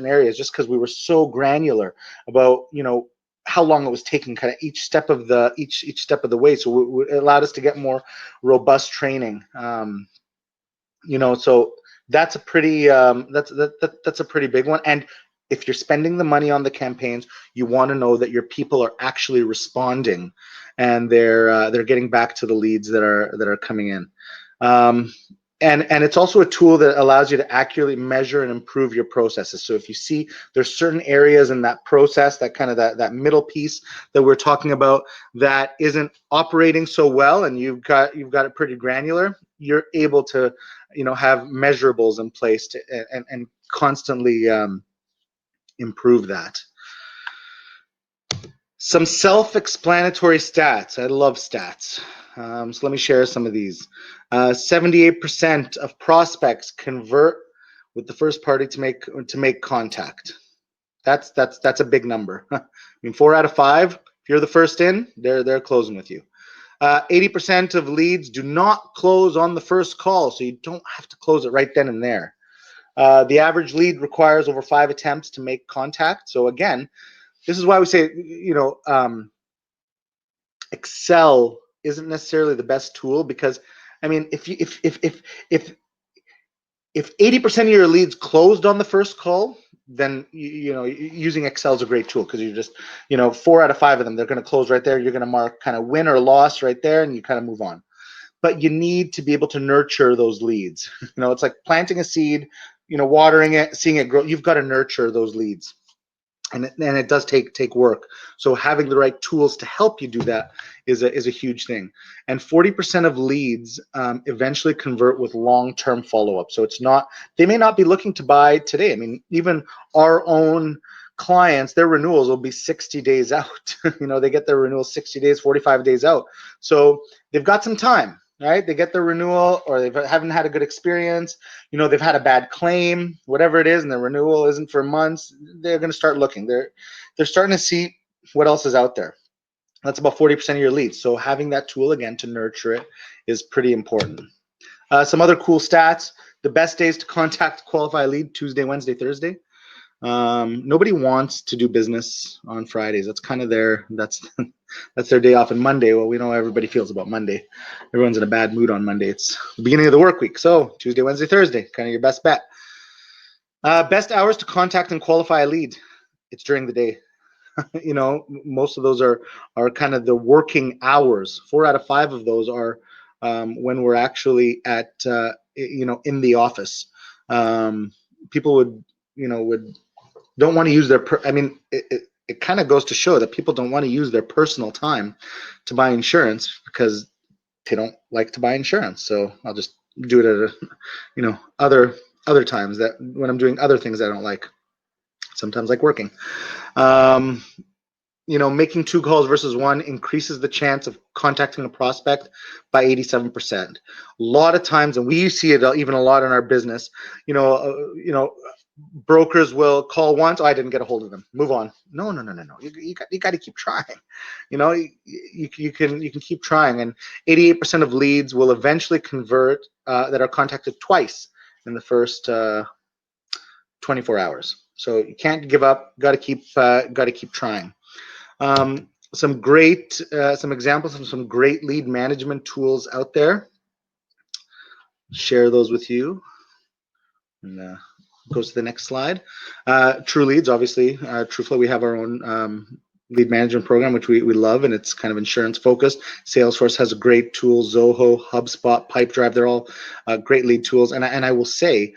Speaker 2: areas, just because we were so granular about, how long it was taking kind of each step of the way. So it allowed us to get more robust training, so that's a pretty that's a pretty big one. And if you're spending the money on the campaigns, you want to know that your people are actually responding, and they're getting back to the leads that are coming in. And it's also a tool that allows you to accurately measure and improve your processes. So if you see there's certain areas in that process, that kind of that middle piece that we're talking about, that isn't operating so well, and you've got it pretty granular, you're able to have measurables in place to and constantly improve that. Some self-explanatory stats. I love stats. So let me share some of these. 78% of prospects convert with the first party to make contact. That's a big number. I mean, 4 out of 5. If you're the first in, they're closing with you. 80% of leads do not close on the first call, so you don't have to close it right then and there. The average lead requires over 5 attempts to make contact. So again, this is why we say, Excel isn't necessarily the best tool, because, I mean, if 80% of your leads closed on the first call, then using Excel is a great tool, because you're just 4 out of 5 of them, they're going to close right there. You're going to mark kind of win or loss right there, and you kind of move on. But you need to be able to nurture those leads. It's like planting a seed, watering it, seeing it grow. You've got to nurture those leads. And it does take work. So having the right tools to help you do that is a huge thing. And 40% of leads eventually convert with long-term follow-up. So they may not be looking to buy today. I mean, even our own clients, their renewals will be 60 days out. They get their renewal 60 days, 45 days out. So they've got some time. Right? They get their renewal, or they haven't had a good experience. They've had a bad claim, whatever it is, and the renewal isn't for months. They're going to start looking. They're starting to see what else is out there. That's about 40% of your leads. So having that tool, again, to nurture it is pretty important. Some other cool stats: the best days to contact qualify lead: Tuesday, Wednesday, Thursday. Nobody wants to do business on Fridays. That's kind of that's their day off. And Monday, well, we know how everybody feels about Monday. Everyone's in a bad mood on Monday. It's the beginning of the work week. So Tuesday, Wednesday, Thursday, kind of your best bet. Best hours to contact and qualify a lead. It's during the day. Most of those are kind of the working hours. 4 out of 5 of those are when we're actually at in the office. People would don't want to use their it kind of goes to show that people don't want to use their personal time to buy insurance because they don't like to buy insurance. So I'll just do it at other times, that when I'm doing other things I don't like, sometimes like working. Making 2 calls versus 1 increases the chance of contacting a prospect by 87%. A lot of times, and we see it even a lot in our business, brokers will call once, I didn't get a hold of them, move on. No. You got to keep trying. You can keep trying, and 88% of leads will eventually convert that are contacted twice in the first 24 hours. So you can't give up. Got to keep trying. Some examples of some great lead management tools out there. Share those with you. And goes to the next slide. TruLeads, obviously, Trufla. We have our own lead management program, which we love, and it's kind of insurance focused. Salesforce has a great tool. Zoho, HubSpot, Pipedrive, they're all great lead tools. And I will say,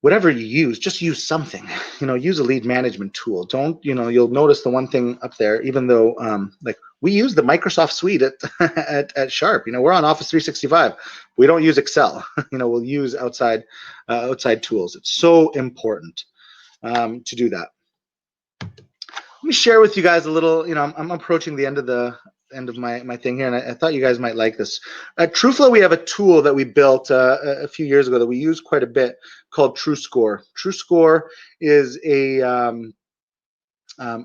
Speaker 2: whatever you use, just use something. Use a lead management tool. Don't, you'll notice the one thing up there, even though like we use the Microsoft suite at Sharp. We're on Office 365. We don't use Excel. We'll use outside tools. It's so important to do that. Let me share with you guys a little. I'm approaching the end of my thing here, and I thought you guys might like this. At Trufla, we have a tool that we built a few years ago that we use quite a bit called truScore. truScore is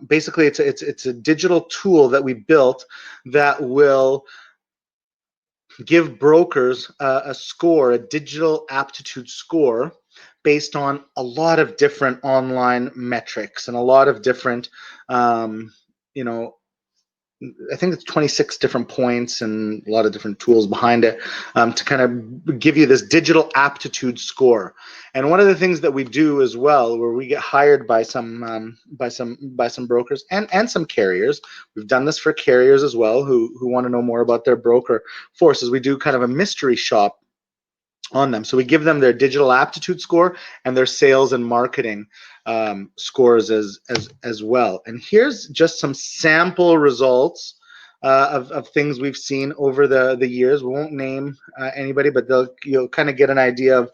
Speaker 2: basically it's a digital tool that we built that will give brokers a score, a digital aptitude score, based on a lot of different online metrics and a lot of different I think it's 26 different points and a lot of different tools behind it to kind of give you this digital aptitude score. And one of the things that we do as well, where we get hired by some brokers and some carriers, we've done this for carriers as well who want to know more about their broker force, is we do kind of a mystery shop on them. So we give them their digital aptitude score and their sales and marketing scores as well. And here's just some sample results of things we've seen over the years. We won't name anybody, but you'll kind of get an idea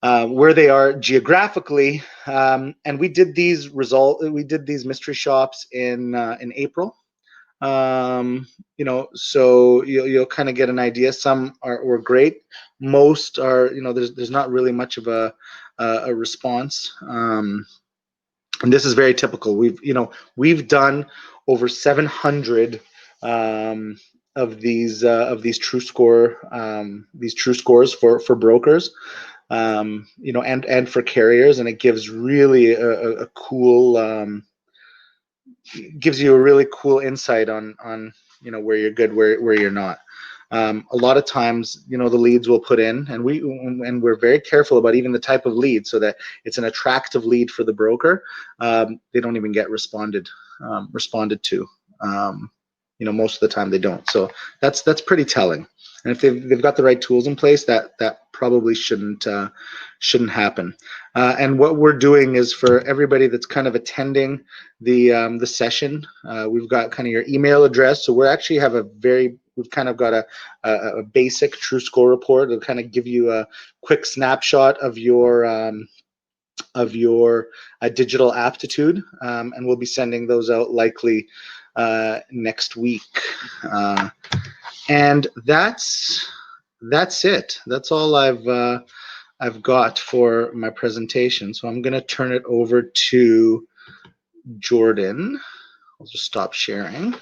Speaker 2: of where they are geographically. And we did these mystery shops in April. So you'll kind of get an idea. Some were great. Most are, there's not really much of a response. And this is very typical. We've done over 700 of these truScores for brokers, and for carriers, and it gives really a cool. Gives you a really cool insight on where you're good, where you're not. A lot of times, the leads we'll put in, and we're very careful about even the type of lead, so that it's an attractive lead for the broker. They don't even get responded to. Most of the time they don't. So that's pretty telling. And if they've got the right tools in place, that probably shouldn't happen. And what we're doing is, for everybody that's kind of attending the session, we've got kind of your email address. So we actually have we've kind of got a basic truScore report. It'll kind of give you a quick snapshot of your digital aptitude, and we'll be sending those out likely next week. And that's it. That's all I've got for my presentation. So I'm going to turn it over to Jordan. I'll just stop sharing,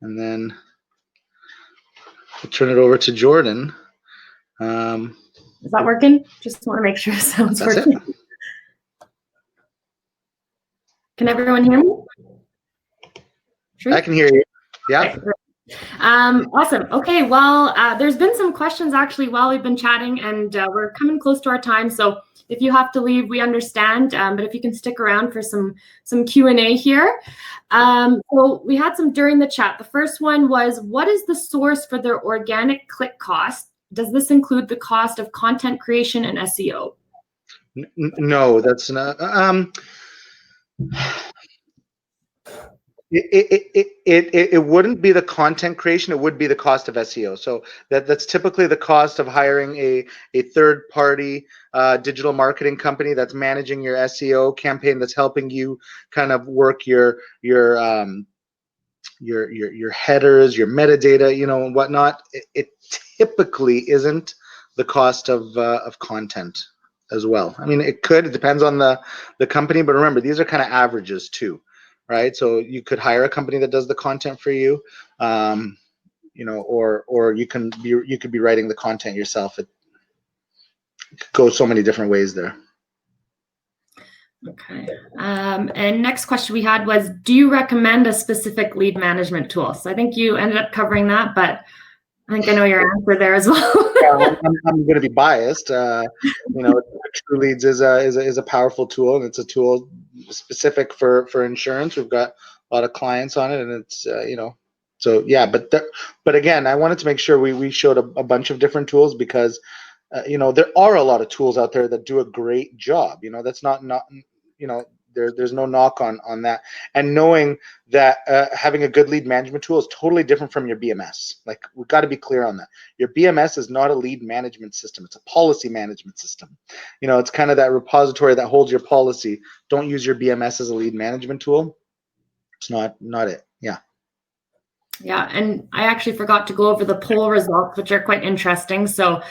Speaker 2: and then I'll turn it over to Jordan.
Speaker 1: Is that working? Just want to make sure it sounds working.
Speaker 2: It.
Speaker 1: Can everyone hear me? Sure.
Speaker 2: I can hear you. Yeah.
Speaker 1: Okay, awesome. Okay, well, there's been some questions actually while we've been chatting, and we're coming close to our time. So if you have to leave, we understand. But if you can stick around for some Q&A here. So we had some during the chat. The first one was, what is the source for their organic click cost? Does this include the cost of content creation and SEO?
Speaker 2: No, that's not. It wouldn't be the content creation. It would be the cost of SEO. So that's typically the cost of hiring a third party digital marketing company that's managing your SEO campaign, that's helping you kind of work your headers, your metadata, you know, and whatnot. It typically isn't the cost of content as well. I mean, it could. It depends on the company, but remember, these are kind of averages too, right? So you could hire a company that does the content for you, you know, or you could be writing the content yourself. It goes so many different ways there.
Speaker 1: Okay. And next question we had was, do you recommend a specific lead management tool? So I think you ended up covering that, but I think I know your answer there as well.
Speaker 2: Yeah, I'm going to be biased. You know, TruLeads is a powerful tool, and it's a tool specific for insurance. We've got a lot of clients on it, and it's you know, so yeah. But again, I wanted to make sure we showed a bunch of different tools, because you know, there are a lot of tools out there that do a great job. You know, that's not you know, there's no knock on that. And knowing that having a good lead management tool is totally different from your BMS. Like, we've got to be clear on that. Your BMS is not a lead management system. It's a policy management system. You know, it's kind of that repository that holds your policy. Don't use your BMS as a lead management tool. It's not it. Yeah.
Speaker 1: Yeah, and I actually forgot to go over the poll results, which are quite interesting. So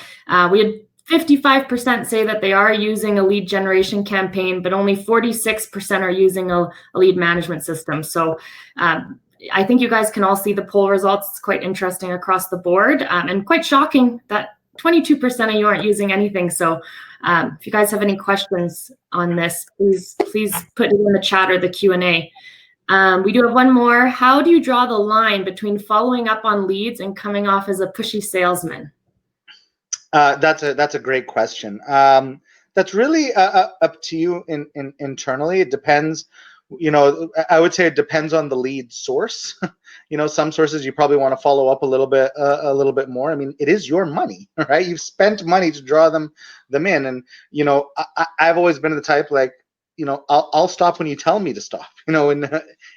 Speaker 1: we had 55% say that they are using a lead generation campaign, but only 46% are using a lead management system. So I think you guys can all see the poll results. It's quite interesting across the board, and quite shocking that 22% of you aren't using anything. So if you guys have any questions on this, please put it in the chat or the Q&A. We do have one more. How do you draw the line between following up on leads and coming off as a pushy salesman?
Speaker 2: That's a great question. That's really up to you internally. It depends. You know, I would say it depends on the lead source. You know, some sources you probably want to follow up a little bit more. I mean, it is your money, right? You've spent money to draw them in, and you know, I've always been the type, like, you know, I'll stop when you tell me to stop. You know, and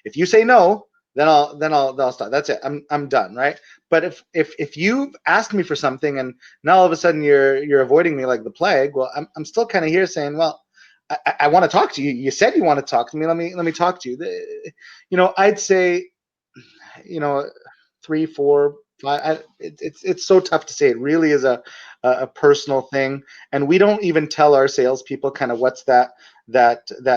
Speaker 2: if you say no, then I'll stop. That's it. I'm done, right? But if you've asked me for something and now all of a sudden you're avoiding me like the plague, well, I'm still kind of here saying, well, I want to talk to you. You said you want to talk to me. Let me talk to you. You know, I'd say, you know, 3, 4, 5. It's so tough to say. It really is a personal thing, and we don't even tell our salespeople kind of what's that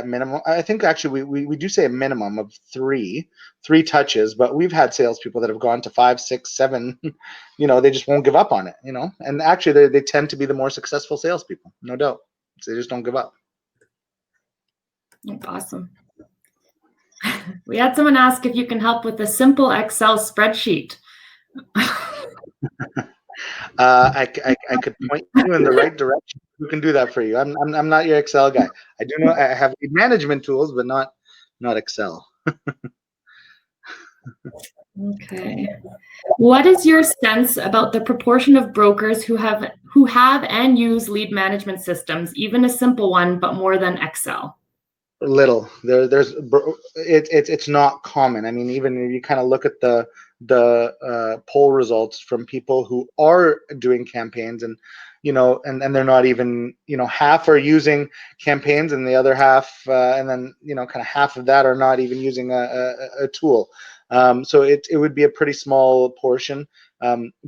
Speaker 2: minimum. I think actually we do say a minimum of three touches, but we've had salespeople that have gone to 5, 6, 7. You know, they just won't give up on it. You know, and actually they tend to be the more successful salespeople, no doubt. So they just don't give up.
Speaker 1: That's awesome. We had someone ask if you can help with a simple Excel spreadsheet.
Speaker 2: I could point you in the right direction. Who can do that for you? I'm not your Excel guy. I do know I have management tools, but not Excel.
Speaker 1: Okay. What is your sense about the proportion of brokers who have and use lead management systems, even a simple one, but more than Excel?
Speaker 2: Little. It's not common. I mean, even if you kind of look at the poll results from people who are doing campaigns, and you know, and they're not even, you know, half are using campaigns, and the other half, and then, you know, kind of half of that are not even using a tool. So it would be a pretty small portion.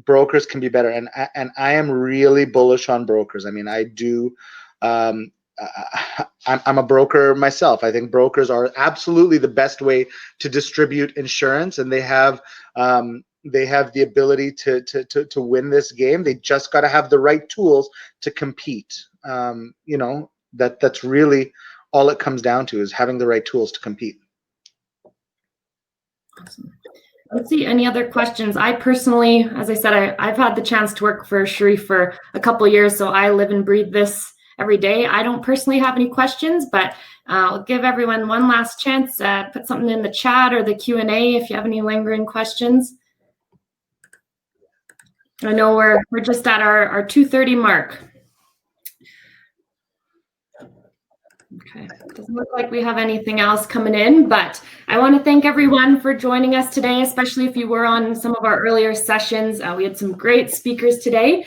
Speaker 2: Brokers can be better, and I am really bullish on brokers. I mean, I do. I'm a broker myself. I think brokers are absolutely the best way to distribute insurance, and they have the ability to win this game. They just got to have the right tools to compete. You know, that's really all it comes down to is having the right tools to compete.
Speaker 1: Awesome. Let's see, any other questions? I personally, as I said, I've had the chance to work for Sherif for a couple of years, so I live and breathe this every day. I don't personally have any questions, but I'll give everyone one last chance. Put something in the chat or the Q&A if you have any lingering questions. I know we're just at our 2:30 mark. Okay, doesn't look like we have anything else coming in, but I want to thank everyone for joining us today, especially if you were on some of our earlier sessions. We had some great speakers today.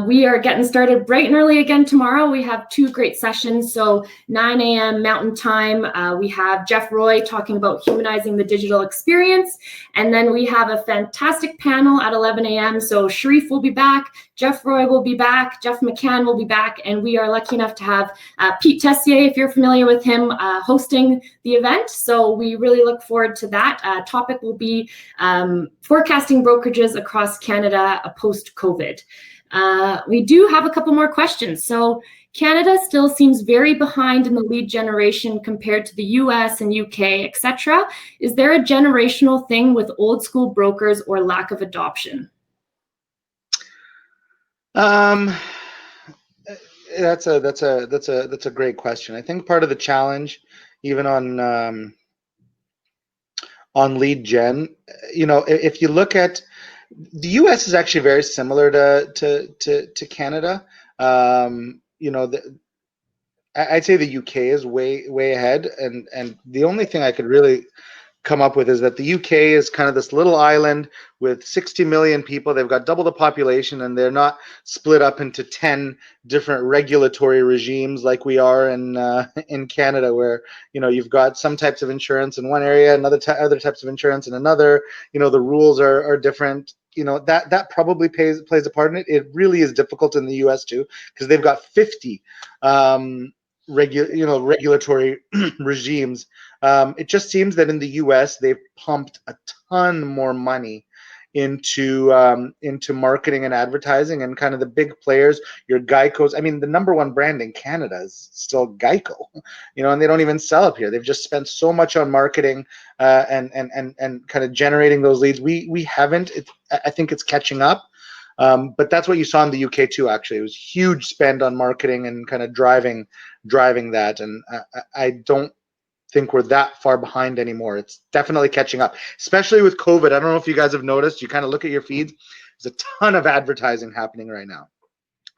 Speaker 1: We are getting started bright and early again tomorrow. We have 2 great sessions. So 9 a.m. Mountain Time, we have Jeff Roy talking about humanizing the digital experience. And then we have a fantastic panel at 11 a.m. So Sherif will be back, Jeff Roy will be back, Jeff McCann will be back, and we are lucky enough to have Pete Tessier, if you're familiar with him, hosting the event. So we really look forward to that. Topic will be forecasting brokerages across Canada post-COVID. We do have a couple more questions. So Canada still seems very behind in the lead generation compared to the US and UK, etc. Is there a generational thing with old school brokers or lack of adoption?
Speaker 2: That's a great question. I think part of the challenge, even on lead gen, if you look at the U.S. is actually very similar to Canada. I'd say the U.K. is way ahead, and the only thing I could really come up with is that the UK is kind of this little island with 60 million people. They've got double the population, and they're not split up into 10 different regulatory regimes like we are in Canada, where you've got some types of insurance in one area, other types of insurance in another. The rules are different. That probably plays a part in it. It really is difficult in the US too, because they've got 50 regulatory regimes. It just seems that in the U.S. they've pumped a ton more money into marketing and advertising, and kind of the big players, your Geico's. I mean, the #1 brand in Canada is still Geico, and they don't even sell up here. They've just spent so much on marketing and kind of generating those leads. We haven't. I think it's catching up. But that's what you saw in the UK too. Actually, it was huge spend on marketing and kind of driving that. And I don't think we're that far behind anymore. It's definitely catching up, especially with COVID. I don't know if you guys have noticed. You kind of look at your feeds. There's a ton of advertising happening right now.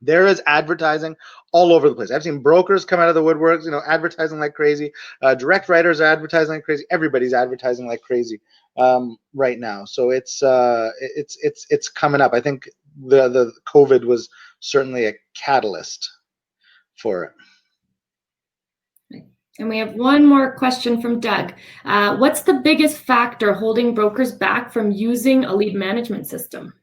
Speaker 2: There is advertising all over the place. I've seen brokers come out of the woodworks, advertising like crazy. Direct writers are advertising like crazy. Everybody's advertising like crazy right now. So it's coming up. I think the COVID was certainly a catalyst for it.
Speaker 1: And we have one more question from Doug. What's the biggest factor holding brokers back from using a lead management system?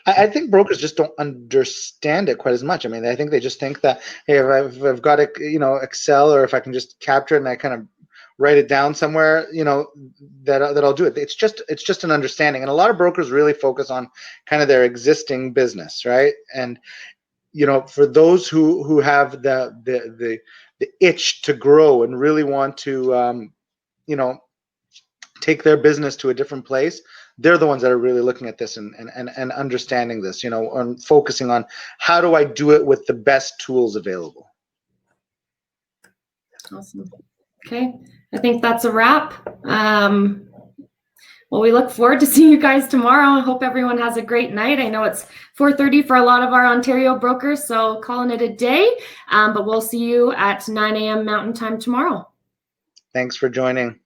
Speaker 2: I think brokers just don't understand it quite as much. I mean, I think they just think that, hey, if I've got Excel, or if I can just capture it and I kind of write it down somewhere, that I'll do it. It's just an understanding. And a lot of brokers really focus on kind of their existing business, right? And for those who have the itch to grow and really want to take their business to a different place, they're the ones that are really looking at this and understanding this, and focusing on how do I do it with the best tools available.
Speaker 1: Awesome. Okay, I think that's a wrap. Well, we look forward to seeing you guys tomorrow. I hope everyone has a great night. I know it's 4:30 for a lot of our Ontario brokers, so calling it a day. But we'll see you at 9 a.m. Mountain Time tomorrow.
Speaker 2: Thanks for joining.